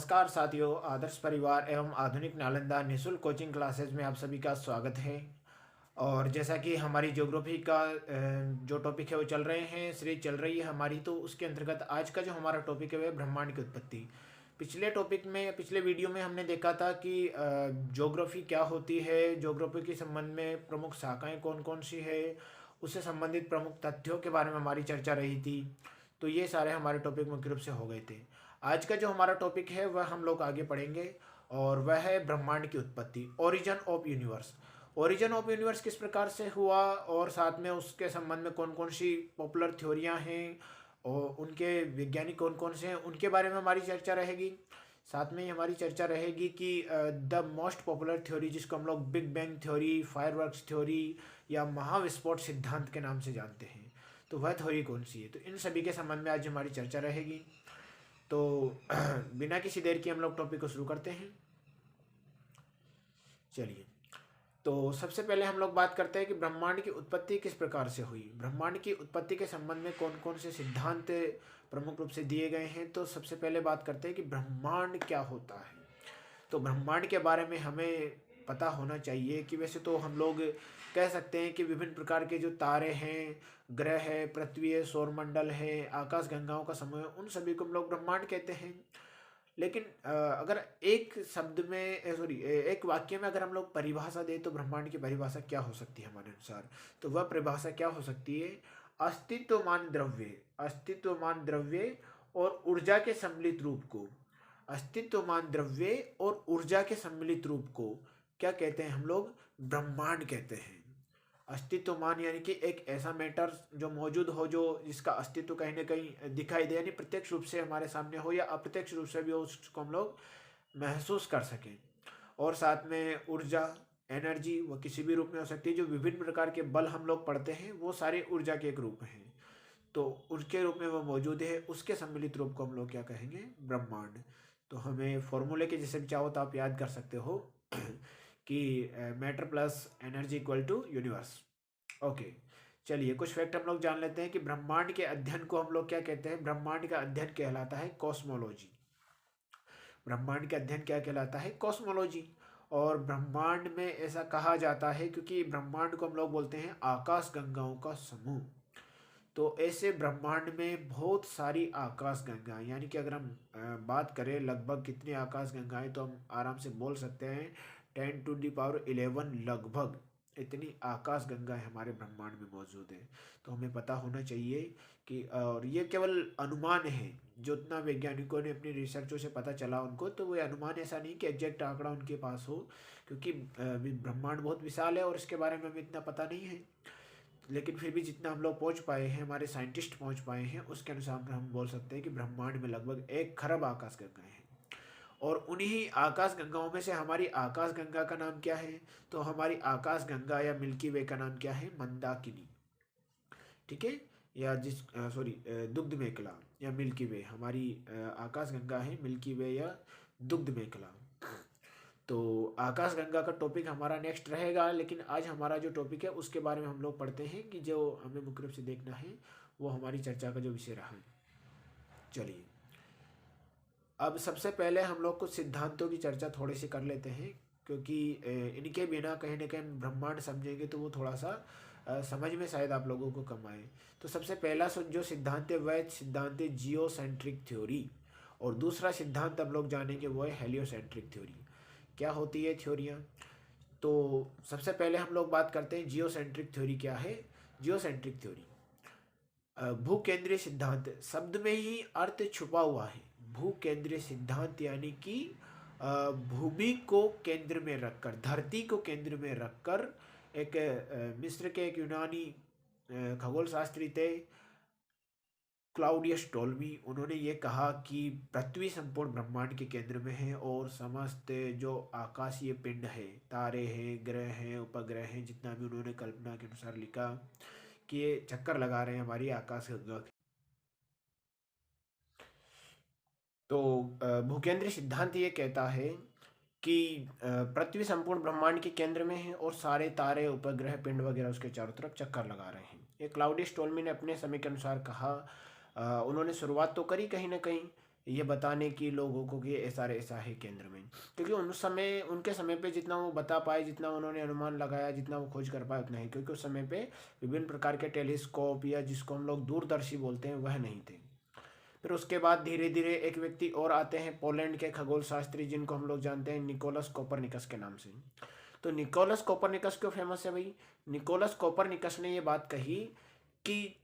नमस्कार साथियों, आदर्श परिवार एवं आधुनिक नालंदा निःशुल्क कोचिंग क्लासेस में आप सभी का स्वागत है। और जैसा कि हमारी ज्योग्राफी का जो टॉपिक है वो चल रहे हैं, सीरीज चल रही है हमारी, तो उसके अंतर्गत आज का जो हमारा टॉपिक है वह ब्रह्मांड की उत्पत्ति। पिछले वीडियो में हमने देखा था कि ज्योग्राफी क्या होती है, ज्योग्राफी के संबंध में प्रमुख शाखाएं कौन कौन सी है, उससे संबंधित प्रमुख तथ्यों के बारे में हमारी चर्चा रही थी। तो ये सारे हमारे टॉपिक मुख्य रूप से हो गए थे। आज का जो हमारा टॉपिक है वह हम लोग आगे पढ़ेंगे, और वह है ब्रह्मांड की उत्पत्ति, origin of universe. Origin of universe किस प्रकार से हुआ, और साथ में उसके संबंध में कौन कौन सी पॉपुलर थ्योरियां हैं और उनके वैज्ञानिक कौन कौन से हैं, उनके बारे में हमारी चर्चा रहेगी। साथ में ही हमारी चर्चा रहेगी कि द मोस्ट पॉपुलर थ्योरी, जिसको हम लोग big bang theory, fireworks theory या महाविस्फोट सिद्धांत के नाम से जानते हैं, तो वह थ्योरी कौन सी है। तो इन सभी के संबंध में आज हमारी चर्चा रहेगी। तो बिना किसी देर की हम लोग टॉपिक को शुरू करते हैं। चलिए, तो सबसे पहले हम लोग बात करते हैं कि ब्रह्मांड की उत्पत्ति किस प्रकार से हुई। ब्रह्मांड की उत्पत्ति के संबंध में कौन कौन से सिद्धांत प्रमुख रूप से दिए गए हैं। तो सबसे पहले बात करते हैं कि ब्रह्मांड क्या होता है। तो ब्रह्मांड के बारे में हमें पता होना चाहिए कि वैसे तो हम लोग कह सकते हैं कि विभिन्न प्रकार के जो तारे हैं, ग्रह है, पृथ्वी है, सौरमंडल है, आकाश गंगाओं का समूह है, उन सभी को हम लोग ब्रह्मांड कहते हैं। लेकिन अगर एक शब्द में एक वाक्य में अगर हम लोग परिभाषा दें तो ब्रह्मांड की परिभाषा क्या हो सकती है हमारे अनुसार। तो वह परिभाषा क्या हो सकती है। अस्तित्वमान द्रव्य और ऊर्जा के सम्मिलित रूप को, अस्तित्वमान द्रव्य और ऊर्जा के सम्मिलित रूप को क्या कहते हैं हम लोग, ब्रह्मांड कहते हैं। अस्तित्वमान यानी कि एक ऐसा मैटर जो मौजूद हो, जो जिसका अस्तित्व कहीं ना कहीं दिखाई दे, यानी प्रत्यक्ष रूप से हमारे सामने हो या अप्रत्यक्ष रूप से भी उसको हम लोग महसूस कर सकें। और साथ में ऊर्जा, एनर्जी, वो किसी भी रूप में हो सकती है। जो विभिन्न प्रकार के बल हम लोग पढ़ते हैं वो सारे ऊर्जा के एक रूप हैं, तो उसके रूप में वो मौजूद है। उसके सम्मिलित रूप को हम लोग क्या कहेंगे, ब्रह्मांड। तो हमें फॉर्मूले के जैसे भी चाहो तो आप याद कर सकते हो कि matter plus energy equal to universe. Okay, चलिए कुछ फैक्ट हम लोग जान लेते हैं कि ब्रह्मांड के अध्ययन को हम लोग क्या कहते हैं। ब्रह्मांड का अध्ययन कहलाता है कॉस्मोलॉजी। ब्रह्मांड का अध्ययन क्या कहलाता है, कॉस्मोलॉजी। और ब्रह्मांड में ऐसा कहा जाता है क्योंकि ब्रह्मांड को हम लोग बोलते हैं आकाश गंगाओं का समूह। तो ऐसे ब्रह्मांड में बहुत सारी आकाश गंगाएं, यानी कि अगर हम बात करें लगभग कितनी आकाश गंगाएं, तो हम आराम से बोल सकते हैं 10⁻11 लगभग इतनी आकाश गंगाएं हमारे ब्रह्मांड में मौजूद है। तो हमें पता होना चाहिए कि, और ये केवल अनुमान है जो उतना वैज्ञानिकों ने अपनी रिसर्चों से पता चला उनको, तो वो अनुमान, ऐसा नहीं कि एग्जैक्ट आंकड़ा उनके पास हो, क्योंकि ब्रह्मांड बहुत विशाल है और इसके बारे में हमें इतना पता नहीं है। लेकिन फिर भी जितना हम लोग पहुंच पाए हैं, हमारे साइंटिस्ट पहुंच पाए हैं, उसके अनुसार हम बोल सकते हैं कि ब्रह्मांड में लगभग 1 खरब आकाश गंगाएं हैं। और उन्हीं आकाश गंगाओं में से हमारी आकाश गंगा का नाम क्या है। तो हमारी आकाश गंगा या मिल्की वे का नाम क्या है, मंदाकिनी। ठीक है, या दुग्ध मेखला या मिल्की वे, हमारी आकाश गंगा है मिल्की वे या दुग्ध मेखला। तो आकाश गंगा का टॉपिक हमारा नेक्स्ट रहेगा, लेकिन आज हमारा जो टॉपिक है उसके बारे में हम लोग पढ़ते हैं कि जो हमें मुख्य रूप से देखना है वो हमारी चर्चा का जो विषय रहा। चलिए, अब सबसे पहले हम लोग कुछ सिद्धांतों की चर्चा थोड़ी सी कर लेते हैं, क्योंकि इनके बिना कहीं ना कहीं ब्रह्मांड समझेंगे तो वो थोड़ा सा समझ में शायद आप लोगों को कम आए। तो सबसे पहला जो सिद्धांत है वह सिद्धांत है जियोसेंट्रिक थ्योरी, और दूसरा सिद्धांत हम लोग जानेंगे वो है हेलियोसेंट्रिक थ्योरी। क्या होती है थ्योरियाँ। तो सबसे पहले हम लोग बात करते हैं जियोसेंट्रिक थ्योरी क्या है। जियोसेंट्रिक थ्योरी भूकेंद्रीय सिद्धांत, शब्द में ही अर्थ छुपा हुआ है। भूकेंद्रीय सिद्धांत यानी कि भूमि को केंद्र में रखकर, धरती को केंद्र में रखकर, एक मिस्र के एक यूनानी खगोल शास्त्री थे क्लाउडियस टोल्मी, उन्होंने ये कहा कि पृथ्वी संपूर्ण ब्रह्मांड के केंद्र में है, और समस्त जो आकाशीय पिंड है, तारे हैं, ग्रह हैं, उपग्रह हैं, जितना भी उन्होंने कल्पना के अनुसार लिखा कि ये चक्कर लगा रहे हैं हमारी आकाश गंगा के। तो भूकेंद्रीय सिद्धांत ये कहता है कि पृथ्वी संपूर्ण ब्रह्मांड के केंद्र में है और सारे तारे, उपग्रह, पिंड वगैरह उसके चारों तरफ चक्कर लगा रहे हैं। ये क्लाउडियस टोल्मी ने अपने समय के अनुसार कहा। उन्होंने शुरुआत तो करी कहीं ना कहीं ये बताने की लोगों को कि ऐसा है केंद्र में, क्योंकि उनके समय पे जितना वो बता पाए, जितना उन्होंने अनुमान लगाया, जितना वो खोज कर पाए उतना ही, क्योंकि उस समय पे विभिन्न प्रकार के टेलीस्कोप या जिसको हम लोग दूरदर्शी बोलते हैं वह नहीं थे। फिर उसके बाद धीरे धीरे एक व्यक्ति और आते हैं, पोलैंड के खगोल शास्त्री, जिनको हम लोग जानते हैं निकोलस कोपरनिकस के नाम से। तो निकोलस कोपरनिकस क्यों फेमस है भाई? निकोलस कोपरनिकस ने ये बात कही कि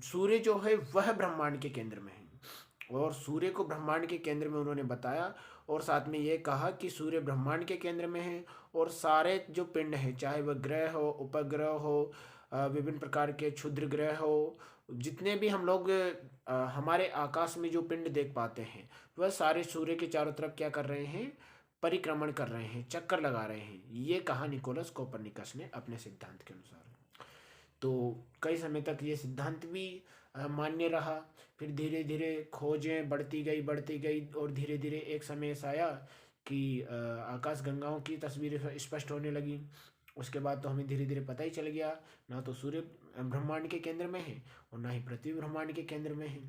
सूर्य जो है वह ब्रह्मांड के केंद्र में है, और सूर्य को ब्रह्मांड के केंद्र में उन्होंने बताया, और साथ में ये कहा कि सूर्य ब्रह्मांड के केंद्र में है, और सारे जो पिंड हैं, चाहे वह ग्रह हो, उपग्रह हो, विभिन्न प्रकार के क्षुद्र ग्रह हो, जितने भी हम लोग हमारे आकाश में जो पिंड देख पाते हैं, वह सारे सूर्य के चारों तरफ क्या कर रहे हैं? परिक्रमण कर रहे हैं, चक्कर लगा रहे हैं। ये कहा निकोलस कोपरनिकस ने अपने सिद्धांत के अनुसार। तो कई समय तक ये सिद्धांत भी मान्य रहा। फिर धीरे धीरे खोजें बढ़ती गई और धीरे धीरे एक समय ऐसा आया कि आकाश गंगाओं की तस्वीरें स्पष्ट होने लगी। उसके बाद तो हमें धीरे धीरे पता ही चल गया, ना तो सूर्य ब्रह्मांड के केंद्र में है और ना ही पृथ्वी ब्रह्मांड के केंद्र में है।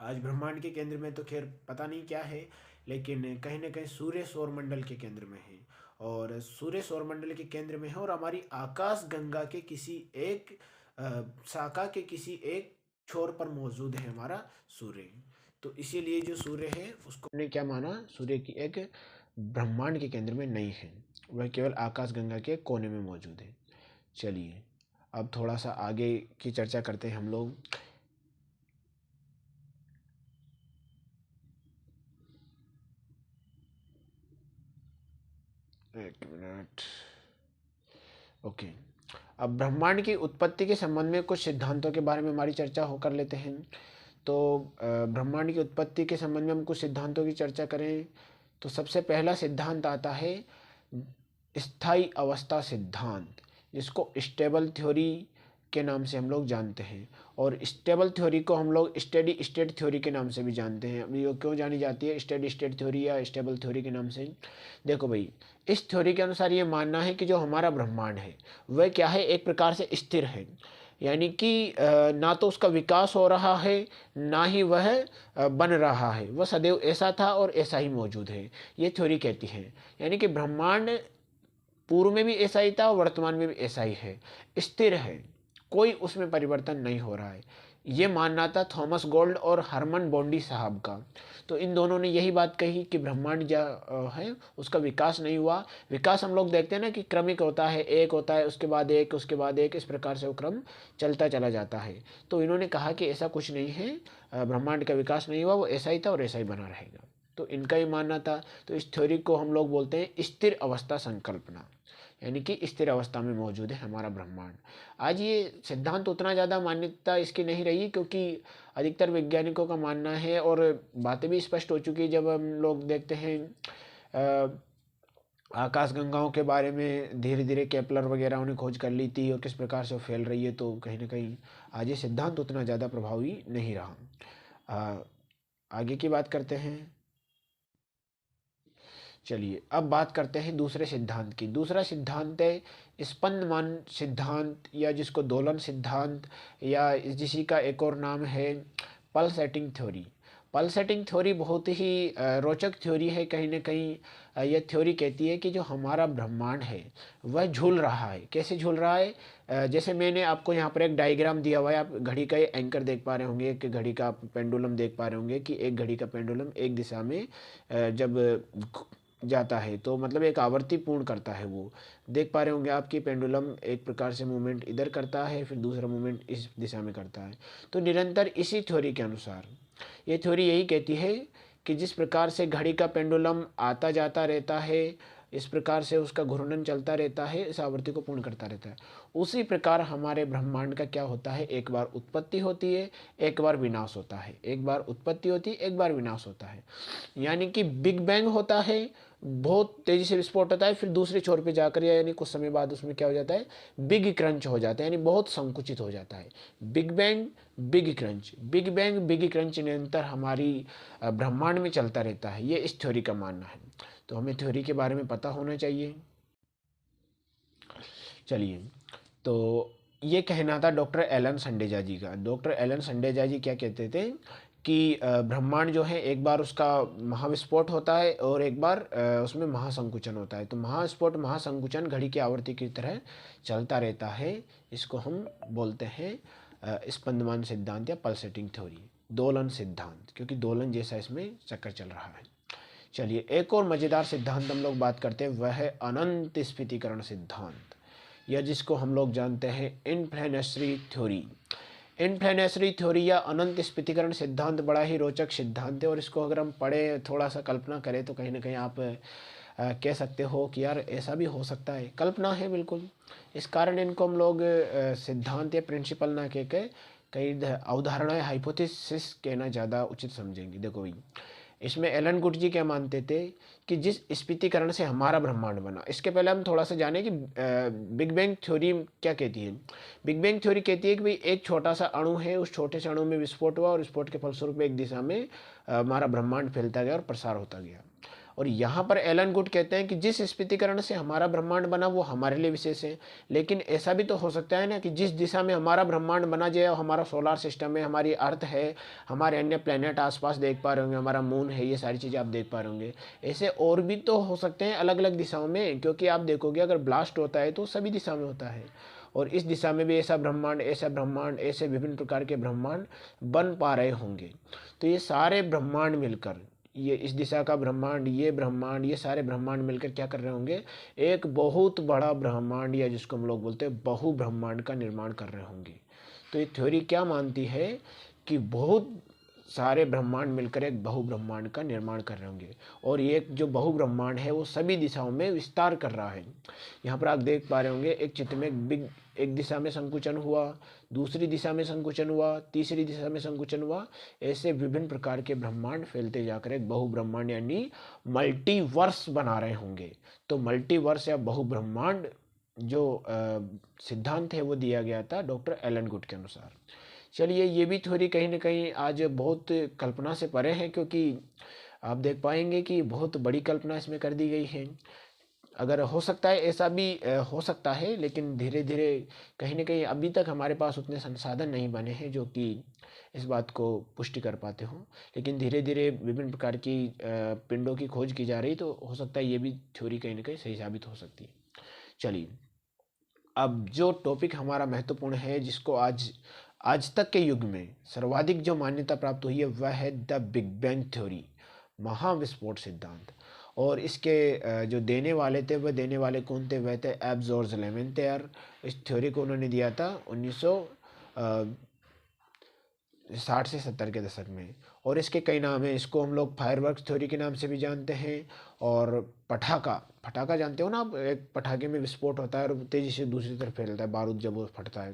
आज ब्रह्मांड के केंद्र में तो खैर पता नहीं क्या है, लेकिन कहीं ना कहीं सूर्य सौरमंडल के केंद्र में है, और सूर्य सौरमंडल के केंद्र में है, और हमारी आकाश गंगा के किसी एक शाखा के किसी एक छोर पर मौजूद है हमारा सूर्य। तो इसीलिए जो सूर्य है उसको हमने क्या माना? सूर्य की एक ब्रह्मांड के केंद्र में नहीं है, वह केवल आकाश गंगा के कोने में मौजूद है। चलिए अब थोड़ा सा आगे की चर्चा करते हैं हम लोग। एक मिनट। ओके, अब ब्रह्मांड की उत्पत्ति के संबंध में कुछ सिद्धांतों के बारे में हमारी चर्चा हो कर लेते हैं। तो ब्रह्मांड की उत्पत्ति के संबंध में हम कुछ सिद्धांतों की चर्चा करें तो सबसे पहला सिद्धांत आता है स्थायी अवस्था सिद्धांत, जिसको स्टेबल थ्योरी के नाम से हम लोग जानते हैं, और स्टेबल थ्योरी को हम लोग स्टेडी स्टेट थ्योरी के नाम से भी जानते हैं। अभी ये क्यों जानी जाती है स्टेडी स्टेट थ्योरी या स्टेबल थ्योरी के नाम से? देखो भाई, इस थ्योरी के अनुसार ये मानना है कि जो हमारा ब्रह्मांड है वह क्या है, एक प्रकार से स्थिर है, यानी कि ना तो उसका विकास हो रहा है ना ही वह बन रहा है, वह सदैव ऐसा था और ऐसा ही मौजूद है, ये थ्योरी कहती है। यानी कि ब्रह्मांड पूर्व में भी ऐसा ही था और वर्तमान में भी ऐसा ही है, स्थिर है, कोई उसमें परिवर्तन नहीं हो रहा है। ये मानना था थॉमस गोल्ड और हरमन बॉन्डी साहब का। तो इन दोनों ने यही बात कही कि ब्रह्मांड जो है उसका विकास नहीं हुआ। विकास हम लोग देखते हैं ना कि क्रमिक होता है, एक होता है उसके बाद एक, उसके बाद एक, इस प्रकार से वो क्रम चलता चला जाता है। तो इन्होंने कहा कि ऐसा कुछ नहीं है, ब्रह्मांड का विकास नहीं हुआ, वो ऐसा ही था और ऐसा ही बना रहेगा। तो इनका ही मानना था। तो इस थ्योरी को हम लोग बोलते हैं स्थिर अवस्था संकल्पना, यानी कि स्थिर अवस्था में मौजूद है हमारा ब्रह्मांड। आज ये सिद्धांत उतना ज़्यादा मान्यता इसकी नहीं रही, क्योंकि अधिकतर वैज्ञानिकों का मानना है, और बातें भी स्पष्ट हो चुकी है जब हम लोग देखते हैं आकाश गंगाओं के बारे में। धीरे धीरे केपलर वगैरह उन्हें खोज कर ली थी और किस प्रकार से वो फैल रही है, तो कहीं ना कहीं आज ये सिद्धांत उतना ज़्यादा प्रभावी नहीं रहा। आगे की बात करते हैं। चलिए अब बात करते हैं दूसरे सिद्धांत की। दूसरा सिद्धांत है स्पंदमान सिद्धांत, या जिसको दोलन सिद्धांत, या जिसी का एक और नाम है पल्सेटिंग थ्योरी। पल्सेटिंग थ्योरी बहुत ही रोचक थ्योरी है। कहीं ना कहीं यह थ्योरी कहती है कि जो हमारा ब्रह्मांड है वह झूल रहा है। कैसे झूल रहा है? जैसे मैंने आपको यहाँ पर एक डायग्राम दिया हुआ है, आप घड़ी का ये एंकर देख पा रहे होंगे, एक घड़ी का आप पेंडुलम देख पा रहे होंगे कि एक घड़ी का पेंडुलम एक दिशा में जब जाता है तो मतलब एक आवर्ती पूर्ण करता है, वो देख पा रहे होंगे आपकी पेंडुलम एक प्रकार से मूवमेंट इधर करता है, फिर दूसरा मूवमेंट इस दिशा में करता है। तो निरंतर इसी थ्योरी के अनुसार ये थ्योरी यही कहती है कि जिस प्रकार से घड़ी का पेंडुलम आता जाता रहता है, इस प्रकार से उसका घूर्णन चलता रहता है, इस आवर्ती को पूर्ण करता रहता है, उसी प्रकार हमारे ब्रह्मांड का क्या होता है, एक बार उत्पत्ति होती है, एक बार विनाश होता है। एक बार उत्पत्ति होती है, एक बार विनाश होता है। यानी कि बिग बैंग होता है, बहुत तेजी से विस्फोट होता है, फिर दूसरे छोर पे जाकर यानी कुछ समय बाद उसमें क्या हो जाता है, बिग क्रंच हो जाता है, यानी बहुत संकुचित हो जाता है। Big bang, big crunch, big bang, big crunch निरंतर हमारी ब्रह्मांड में चलता रहता है। ये इस थ्योरी का मानना है। तो हमें थ्योरी के बारे में पता होना चाहिए। चलिए, तो ये कहना था डॉक्टर एलन संडेजा जी का। डॉक्टर एलन संडेजा जी क्या कहते थे कि ब्रह्मांड जो है एक बार उसका महाविस्फोट होता है और एक बार उसमें महासंकुचन होता है। तो महाविस्फोट महासंकुचन घड़ी की आवर्ती की तरह चलता रहता है। इसको हम बोलते हैं स्पंदमान सिद्धांत या पल्सेटिंग थ्योरी, दोलन सिद्धांत, क्योंकि दोलन जैसा इसमें चक्कर चल रहा है। चलिए एक और मज़ेदार सिद्धांत हम लोग बात करते हैं, वह है अनंत स्फीतीकरण सिद्धांत, या जिसको हम लोग जानते हैं इनफ्लेनेटरी थ्योरी। इनफ्लेनेटरी थ्योरी या अनंत स्फीतीकरण सिद्धांत बड़ा ही रोचक सिद्धांत है, और इसको अगर हम पढ़े, थोड़ा सा कल्पना करें, तो कहीं ना कहीं आप कह सकते हो कि यार ऐसा भी हो सकता है। कल्पना है बिल्कुल, इस कारण इनको हम लोग सिद्धांत या प्रिंसिपल ना कह के कई अवधारणाएं हाइपोथेसिस कहना ज़्यादा उचित समझेंगे। देखो भाई, इसमें एलन गुड जी क्या मानते थे कि जिस स्फीतीकरण से हमारा ब्रह्मांड बना। इसके पहले हम थोड़ा सा जाने कि बिग बैंग थ्योरी क्या कहती है। बिग बैंग थ्योरी कहती है कि भाई एक छोटा सा अणु है, उस छोटे से अणु में विस्फोट हुआ और विस्फोट के फलस्वरूप एक दिशा में हमारा ब्रह्मांड फैलता गया और प्रसार होता गया। और यहाँ पर एलन गुड कहते हैं कि जिस स्फीतीकरण से हमारा ब्रह्मांड बना वो हमारे लिए विशेष है, लेकिन ऐसा भी तो हो सकता है ना कि जिस दिशा में हमारा ब्रह्मांड बना जाए, हमारा सोलर सिस्टम है, हमारी अर्थ है, हमारे अन्य प्लेनेट आसपास देख पा रहे होंगे, हमारा मून है, ये सारी चीज़ें आप देख पा रहे होंगे। ऐसे और भी तो हो सकते हैं अलग अलग दिशाओं में, क्योंकि आप देखोगे अगर ब्लास्ट होता है तो सभी दिशा में होता है, और इस दिशा में भी ऐसा ब्रह्मांड, ऐसा ब्रह्मांड, ऐसे विभिन्न प्रकार के ब्रह्मांड बन पा रहे होंगे। तो ये सारे ब्रह्मांड मिलकर, ये इस दिशा का ब्रह्मांड, ये सारे ब्रह्मांड मिलकर क्या कर रहे होंगे, एक बहुत बड़ा ब्रह्मांड, या जिसको हम लोग बोलते हैं बहु ब्रह्मांड का निर्माण कर रहे होंगे। तो ये थ्योरी क्या मानती है कि बहुत सारे ब्रह्मांड मिलकर एक बहु ब्रह्मांड का निर्माण कर रहे होंगे, और ये जो बहु ब्रह्मांड है वो सभी दिशाओं में विस्तार कर रहा है। यहाँ पर आप देख पा रहे होंगे एक चित्र में एक दिशा में संकुचन हुआ, दूसरी दिशा में संकुचन हुआ, तीसरी दिशा में संकुचन हुआ, ऐसे विभिन्न प्रकार के ब्रह्मांड फैलते जाकर एक बहु ब्रह्मांड यानी मल्टीवर्स बना रहे होंगे। तो मल्टीवर्स या बहु ब्रह्मांड जो सिद्धांत है वो दिया गया था डॉक्टर एलन गुड के अनुसार। चलिए ये भी थ्योरी कहीं ना कहीं आज बहुत कल्पना से परे है, क्योंकि आप देख पाएंगे कि बहुत बड़ी कल्पना इसमें कर दी गई है। अगर हो सकता है ऐसा भी हो सकता है, लेकिन धीरे धीरे कहीं ना कहीं अभी तक हमारे पास उतने संसाधन नहीं बने हैं जो कि इस बात को पुष्टि कर पाते हों। लेकिन धीरे धीरे विभिन्न प्रकार की पिंडों की खोज की जा रही, तो हो सकता है ये भी थ्योरी कहीं ना कहीं सही साबित हो सकती है। चलिए अब जो टॉपिक हमारा महत्वपूर्ण है, जिसको आज आज तक के युग में सर्वाधिक जो मान्यता प्राप्त हुई है, वह है द बिग बैंग थ्योरी, महाविस्फोट सिद्धांत। और इसके जो देने वाले थे, वह देने वाले कौन थे, वह थे एब जॉर्ज लेमेंटेयर। इस थ्योरी को उन्होंने दिया था 1960 से 70 के दशक में। और इसके कई नाम हैं, इसको हम लोग फायरवर्क्स थ्योरी के नाम से भी जानते हैं, और पटाखा जानते हो ना आप, एक पटाखे में विस्फोट होता है और तेजी से दूसरी तरफ फैलता है बारूद जब वो फटता है,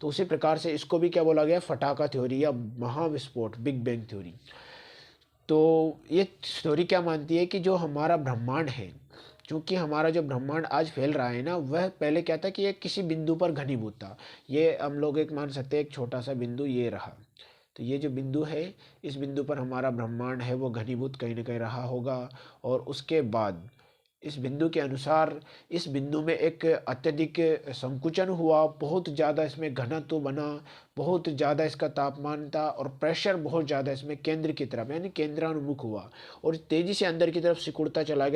तो उसी प्रकार से इसको भी क्या बोला गया, फटाखा थ्योरी या महाविस्फोट, बिग बैंग थ्योरी। तो ये थ्योरी क्या मानती है कि जो हमारा ब्रह्मांड है, क्योंकि हमारा जो ब्रह्मांड आज फैल रहा है ना, वह पहले क्या था कि ये किसी बिंदु पर घनीभूत था। ये हम लोग एक मान सकते हैं एक छोटा सा बिंदु ये रहा, तो ये जो बिंदु है, इस बिंदु पर हमारा ब्रह्मांड है वो घनीभूत कहीं ना कहीं रहा होगा। और उसके बाद इस बिंदु के अनुसार इस बिंदु में एक अत्यधिक संकुचन हुआ, बहुत ज़्यादा इसमें घनत्व बना, बहुत ज़्यादा इसका तापमान था, और प्रेशर बहुत ज़्यादा इसमें केंद्र की तरफ यानी केंद्रानुमुख हुआ, और तेज़ी से अंदर की तरफ सिकुड़ता चला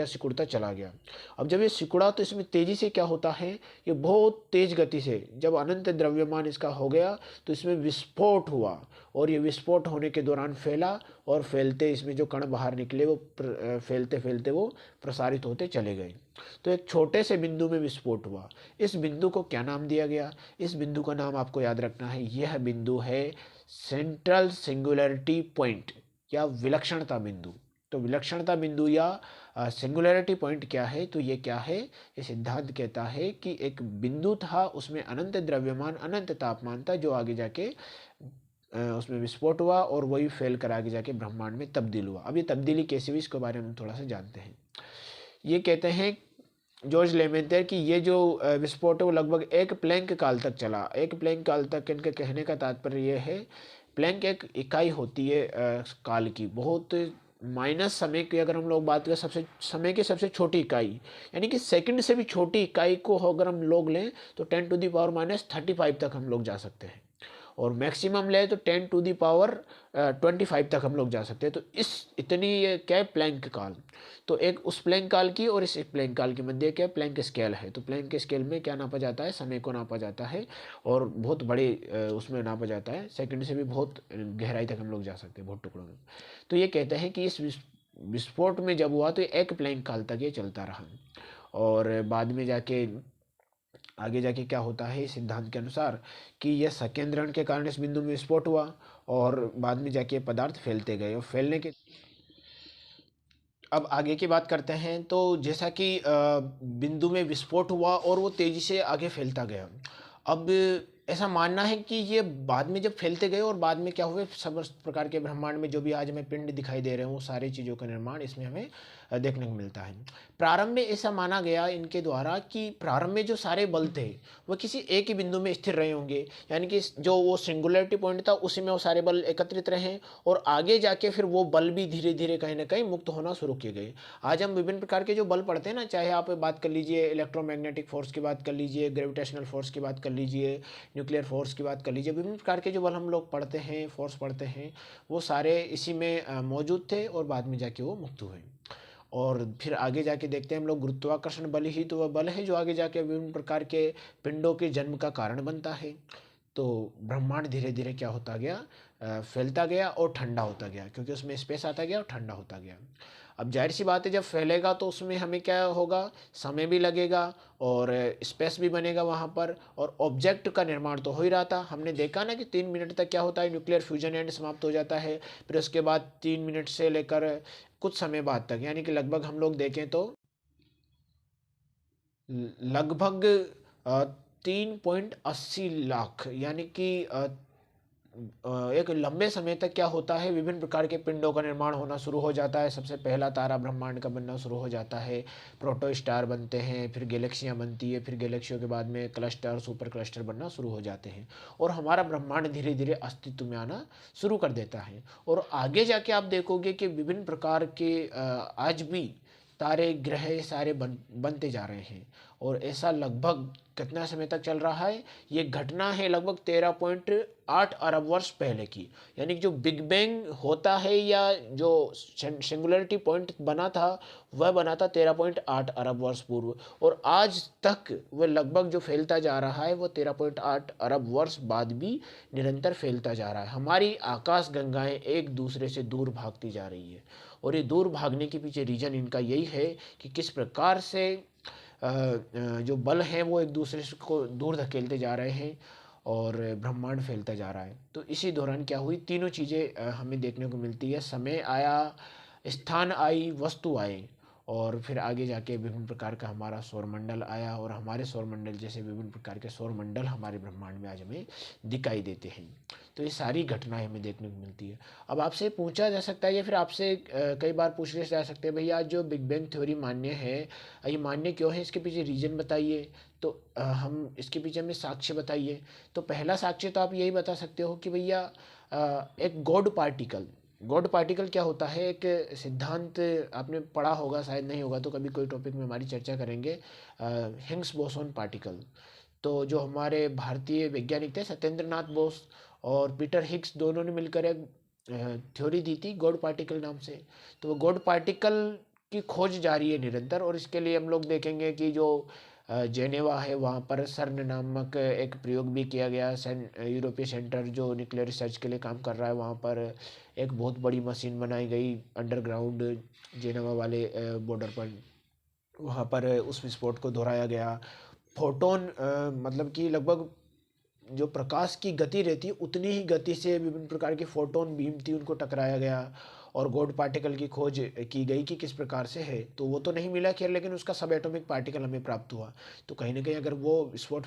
गया। अब जब ये सिकुड़ा तो इसमें तेज़ी से क्या होता है, ये बहुत तेज़ गति से जब अनंत द्रव्यमान इसका हो गया तो इसमें विस्फोट हुआ, और ये विस्फोट होने के दौरान फैला, और फैलते इसमें जो कण बाहर निकले वो फैलते फैलते वो प्रसारित होते चले गए। तो एक छोटे से बिंदु में विस्फोट हुआ। इस बिंदु को क्या नाम दिया गया, इस बिंदु का नाम आपको याद रखना है, यह बिंदु है सेंट्रल सिंगुलरिटी पॉइंट या विलक्षणता बिंदु। तो विलक्षणता बिंदु या सिंगुलरिटी पॉइंट क्या है, तो ये क्या है, ये सिद्धांत कहता है कि एक बिंदु था, उसमें अनंत द्रव्यमान, अनंत तापमान था, जो आगे जाके उसमें विस्फोट हुआ और वही फैल कर आगे जाके ब्रह्मांड में तब्दील हुआ। अब ये तब्दीली कैसे हुई, इसके बारे में हम थोड़ा सा जानते हैं। ये कहते हैं जॉर्ज लेमेंटर कि ये जो विस्फोट है वो लगभग एक प्लैंक काल तक चला। एक प्लैंक काल तक, इनके कहने का तात्पर्य ये है, प्लैंक एक इकाई होती है काल की, बहुत माइनस समय की अगर हम लोग बात करें, समय की सबसे छोटी इकाई, यानी कि सेकंड से भी छोटी इकाई को अगर हम लोग लें तो 10⁻⁻35 तक हम लोग जा सकते हैं। और मैक्सिमम ले तो 10⁻25 तक हम लोग जा सकते हैं। तो इस इतनी ये क्या है, प्लैंक काल। तो एक उस प्लैंक काल की और इस प्लैंक काल के मध्य क्या प्लैंक स्केल है। तो प्लैंक स्केल में क्या नापा जाता है, समय को नापा जाता है और बहुत बड़े उसमें नापा जाता है, सेकंड से भी बहुत गहराई तक हम लोग जा सकते हैं, बहुत टुकड़ों में। तो ये कहते हैं कि इस विस्फोट में जब हुआ तो एक प्लैंक काल तक ये चलता रहा, और बाद में जाके आगे जाके क्या होता है इस सिद्धांत के अनुसार कि यह संकेंद्रण के कारण इस बिंदु में विस्फोट हुआ, और बाद में जाके पदार्थ फैलते गए, और फैलने के अब आगे की बात करते हैं। तो जैसा कि बिंदु में विस्फोट हुआ और वो तेजी से आगे फैलता गया। अब ऐसा मानना है कि ये बाद में जब फैलते गए और बाद में क्या हुए, सब प्रकार के ब्रह्मांड में जो भी आज हमें पिंड दिखाई दे रहे हैं वो सारी चीज़ों का निर्माण इसमें हमें देखने को मिलता है। प्रारंभ में ऐसा माना गया इनके द्वारा कि प्रारंभ में जो सारे बल थे वो किसी एक ही बिंदु में स्थिर रहे होंगे, यानी कि जो वो सिंगुलरिटी पॉइंट था उसी में वो सारे बल एकत्रित रहे, और आगे जाके फिर वो बल भी धीरे धीरे कहीं ना कहीं मुक्त होना शुरू किए गए। आज हम विभिन्न प्रकार के जो बल पढ़ते हैं ना, चाहे आप बात कर लीजिए इलेक्ट्रोमैग्नेटिक फोर्स की बात कर लीजिए, ग्रेविटेशनल फोर्स की बात कर लीजिए, न्यूक्लियर फोर्स की बात कर लीजिए, विभिन्न प्रकार के जो बल हम लोग पढ़ते हैं, फोर्स पढ़ते हैं, वो सारे इसी में मौजूद थे और बाद में जाके वो मुक्त हुए। और फिर आगे जाके देखते हैं हम लोग, गुरुत्वाकर्षण बल ही तो वह बल है जो आगे जाके विभिन्न प्रकार के पिंडों के जन्म का कारण बनता है। तो ब्रह्मांड धीरे धीरे क्या होता गया, फैलता गया और ठंडा होता गया, क्योंकि उसमें स्पेस आता गया और ठंडा होता गया। अब जाहिर सी बात है जब फैलेगा तो उसमें हमें क्या होगा, समय भी लगेगा और स्पेस भी बनेगा वहाँ पर, और ऑब्जेक्ट का निर्माण तो हो ही रहा था। हमने देखा ना कि 3 मिनट तक क्या होता है, न्यूक्लियर फ्यूजन एंड समाप्त हो जाता है, फिर उसके बाद 3 मिनट से लेकर कुछ समय बाद तक, यानी कि लगभग हम लोग देखें तो लगभग 3.80 लाख, यानी कि एक लंबे समय तक क्या होता है, विभिन्न प्रकार के पिंडों का निर्माण होना शुरू हो जाता है। सबसे पहला तारा ब्रह्मांड का बनना शुरू हो जाता है, प्रोटो स्टार बनते हैं, फिर गैलेक्सियां बनती है, फिर गैलेक्सियों के बाद में क्लस्टर, सुपर क्लस्टर बनना शुरू हो जाते हैं, और हमारा ब्रह्मांड धीरे धीरे अस्तित्व में आना शुरू कर देता है। और आगे जाके आप देखोगे कि विभिन्न प्रकार के आज भी तारे ग्रह सारे बनते जा रहे हैं, और ऐसा लगभग कितना समय तक चल रहा है, ये घटना है लगभग 13.8 अरब वर्ष पहले की, यानी कि जो बिग बैंग होता है या जो सिंगुलरिटी पॉइंट बना था वह बना था 13.8 अरब वर्ष पूर्व, और आज तक वह लगभग जो फैलता जा रहा है वो 13.8 अरब वर्ष बाद भी निरंतर फैलता जा रहा है। हमारी आकाश गंगाएं एक दूसरे से दूर भागती जा रही है, और ये दूर भागने के पीछे रीजन इनका यही है कि किस प्रकार से जो बल हैं वो एक दूसरे को दूर धकेलते जा रहे हैं और ब्रह्मांड फैलता जा रहा है। तो इसी दौरान क्या हुई, तीनों चीज़ें हमें देखने को मिलती है, समय आया, स्थान आई, वस्तु आए, और फिर आगे जाके विभिन्न प्रकार का हमारा सौरमंडल आया, और हमारे सौरमंडल जैसे विभिन्न प्रकार के सौरमंडल हमारे ब्रह्मांड में आज हमें दिखाई देते हैं। तो ये सारी घटनाएं हमें देखने को मिलती है। अब आपसे पूछा जा सकता है या फिर आपसे कई बार पूछने जा सकते हैं, भैया जो बिग बैंग थ्योरी मान्य है, ये मान्य क्यों है, इसके पीछे रीजन बताइए। तो हम इसके पीछे हमें साक्ष्य बताइए। तो पहला साक्ष्य तो आप यही बता सकते हो कि भैया एक गॉड पार्टिकल क्या होता है, एक सिद्धांत आपने पढ़ा होगा, शायद नहीं होगा तो कभी कोई टॉपिक में हमारी चर्चा करेंगे, हिग्स बोसोन पार्टिकल। तो जो हमारे भारतीय वैज्ञानिक थे सत्येंद्र नाथ बोस और पीटर हिग्स, दोनों ने मिलकर एक थ्योरी दी थी गॉड पार्टिकल नाम से। तो वो गॉड पार्टिकल की खोज जारी है निरंतर, और इसके लिए हम लोग देखेंगे कि जो जेनेवा है वहाँ पर सर्न नामक एक प्रयोग भी किया गया। यूरोपीय सेंटर जो न्यूक्लियर रिसर्च के लिए काम कर रहा है, वहाँ पर एक बहुत बड़ी मशीन बनाई गई अंडरग्राउंड जेनेवा वाले बॉर्डर पर, वहाँ पर उस विस्फोट को दोहराया गया। फोटोन मतलब कि लगभग जो प्रकाश की गति रहती है उतनी ही गति से विभिन्न प्रकार की फोटोन बीम थी उनको टकराया गया, और गॉड पार्टिकल की खोज की गई कि किस प्रकार से है। तो वो तो नहीं मिला खैर, लेकिन उसका सब एटॉमिक पार्टिकल हमें प्राप्त हुआ। तो कहीं ना कहीं अगर वो विस्फोट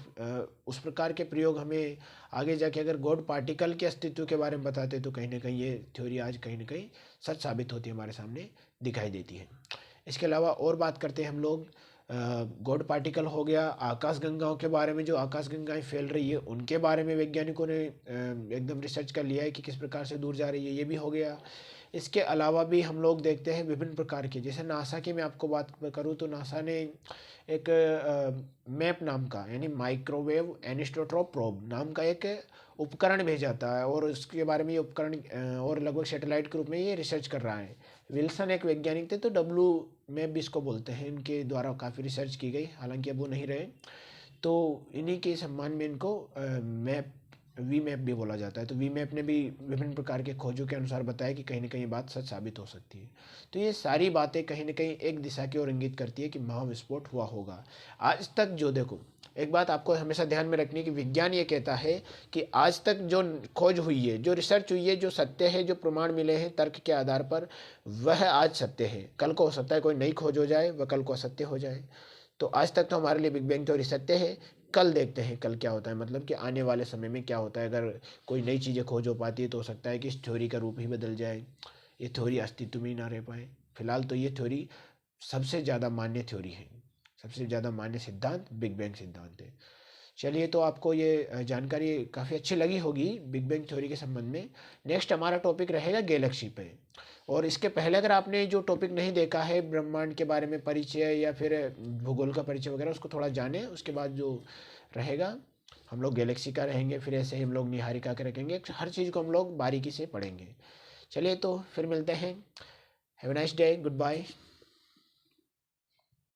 उस प्रकार के प्रयोग हमें आगे जाके अगर गॉड पार्टिकल के अस्तित्व के बारे में बताते, तो कहीं ना कहीं ये थ्योरी आज कहीं ना कहीं सच साबित होती है, हमारे सामने दिखाई देती है। इसके अलावा और बात करते हैं हम लोग, गॉड पार्टिकल हो गया, आकाश गंगाओं के बारे में, जो आकाश गंगाएं फैल रही है उनके बारे में वैज्ञानिकों ने एकदम रिसर्च कर लिया है कि किस प्रकार से दूर जा रही है, ये भी हो गया। इसके अलावा भी हम लोग देखते हैं विभिन्न प्रकार के, जैसे नासा की मैं आपको बात करूँ तो नासा ने एक मैप नाम का, यानी माइक्रोवेव एनिसोट्रॉप प्रोब नाम का एक उपकरण भेजा था, और उसके बारे में ये उपकरण और लगभग सैटेलाइट के रूप में ये रिसर्च कर रहा है। विल्सन एक वैज्ञानिक थे, तो डब्लू मैप भी इसको बोलते हैं, इनके द्वारा काफ़ी रिसर्च की गई, हालांकि अब वो नहीं रहे। तो इन्हीं के सम्मान में इनको मैप वी मैप भी बोला जाता है। तो वी मैप ने भी विभिन्न प्रकार के खोजों के अनुसार बताया कि कहीं ना कहीं बात सच साबित हो सकती है। तो ये सारी बातें कहीं ना कहीं एक दिशा की ओर इंगित करती है कि महाविस्फोट हुआ होगा। आज तक जो देखो, एक बात आपको हमेशा ध्यान में रखनी है कि विज्ञान ये कहता है कि आज तक जो खोज हुई है, जो रिसर्च हुई है, जो सत्य है, जो प्रमाण मिले हैं तर्क के आधार पर, वह आज सत्य है। कल को हो सकता है कोई नई खोज हो जाए, वह कल को असत्य हो जाए। तो आज तक तो हमारे लिए बिग बैंग थ्योरी सत्य है। कल देखते हैं कल क्या होता है, मतलब कि आने वाले समय में क्या होता है। अगर कोई नई चीज़ें खोज हो पाती है तो हो सकता है कि इस थ्योरी का रूप ही बदल जाए, ये थ्योरी अस्तित्व में ही ना रह पाए। फिलहाल तो ये थ्योरी सबसे ज़्यादा मान्य थ्योरी है, सबसे ज़्यादा मान्य सिद्धांत बिग बैंग सिद्धांत है। चलिए, तो आपको ये जानकारी काफ़ी अच्छी लगी होगी बिग बैंग थ्योरी के संबंध में। नेक्स्ट हमारा टॉपिक रहेगा गैलेक्सी पे। और इसके पहले अगर आपने जो टॉपिक नहीं देखा है, ब्रह्मांड के बारे में परिचय या फिर भूगोल का परिचय वगैरह, उसको थोड़ा जाने। उसके बाद जो रहेगा हम लोग गैलेक्सी का रहेंगे, फिर ऐसे ही हम लोग निहारिका का रखेंगे, हर चीज़ को हम लोग बारीकी से पढ़ेंगे। चलिए, तो फिर मिलते हैं। Have a nice day, good bye.